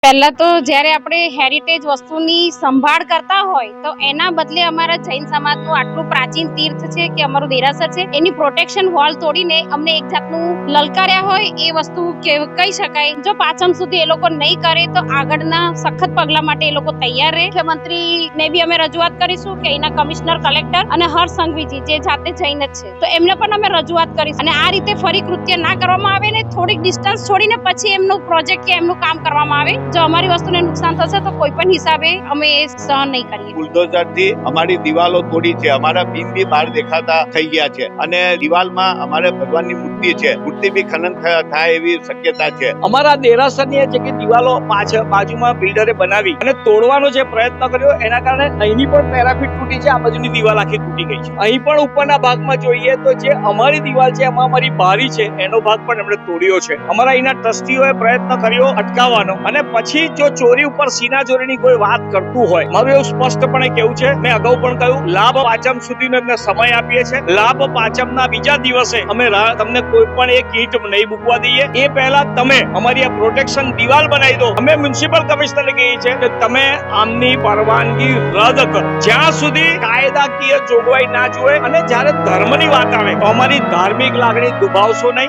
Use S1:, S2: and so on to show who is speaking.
S1: પહેલા તો જ્યારે આપણે હેરિટેજ વસ્તુની સંભાળ કરતા હોય તો એના બદલે અમારા જૈન સમાજનું આટલું પ્રાચીન તીર્થ છે કે અમારું દેરાસર છે, એની પ્રોટેક્શન વોલ તોડીને અમને એક જાતનું લલકાર્યા હોય એ વસ્તુ કહી શકાય. જો પાછળ સુધી એ લોકો નહીં કરે તો આગળના સખત પગલા માટે એ લોકો તૈયાર રહે. મુખ્યમંત્રીને બી અમે રજૂઆત કરીશું કે એના કમિશનર, કલેક્ટર અને હર્ષ સંઘવીજી જે જાતે જૈન જ છે તો એમને પણ અમે રજૂઆત કરીશું. અને આ રીતે ફરી કૃત્ય ના કરવામાં આવે ને થોડીક ડિસ્ટન્સ છોડીને પછી એમનું પ્રોજેક્ટ કે એમનું કામ કરવામાં આવે. જો અમારી વસ્તુને નુકસાન થશે તો કોઈ પણ હિસાબે અમે એ સહન નહીં કરીએ.
S2: બુલડોઝરથી અમારી દિવાલો તોડી છે, અમારા બીમ બી બહાર દેખાતા થઈ ગયા છે અને દિવાલમાં અમારે ભગવાનની મૂર્તિ છે, મૂર્તિ બી ખનન થાય એવી શક્યતા છે.
S3: અમારા દેરાસરની જે દિવાલો બાજુમાં બિલ્ડરે બનાવી અને તોડવાનો જે પ્રયત્ન કર્યો એના કારણે અહીંની પણ પેરાફીટ તૂટી છે, આ બાજુની દિવાલ આખી તૂટી ગઈ છે. અહીં પણ ઉપરના ભાગમાં જોઈએ તો જે અમારી દિવાલ છે એમાં અમારી બારી છે એનો ભાગ પણ એમણે તોડ્યો છે. અમારા અહીંના ટ્રસ્ટીઓએ પ્રયત્ન કર્યો અટકાવવાનો અને પછી જો ચોરી ઉપર સીના ચોરીની કોઈ વાત કરતું હોય, મારું એવું સ્પષ્ટપણે કેવું છે, મેં અગાઉ પણ કહ્યું, લાભ પાંચમ સુધીનો એમને સમય આપીએ છે. લાભ પાંચમના બીજા દિવસે અમે તમને કોઈ પણ એક ઈંટ નહીં મૂકવા દઈએ. એ પહેલા તમે અમારી આ પ્રોટેક્શન દિવાલ બનાવી દો. અમે મ્યુનિસિપલ કમિશનરને કહીએ છીએ કે તમે આમની પરવાનગી રદ કરો જ્યાં સુધી કાયદાકીય જોગવાઈ ના જોવે. અને જ્યારે ધર્મની વાત આવે તો અમારી ધાર્મિક લાગણી દુભાવશો નહીં.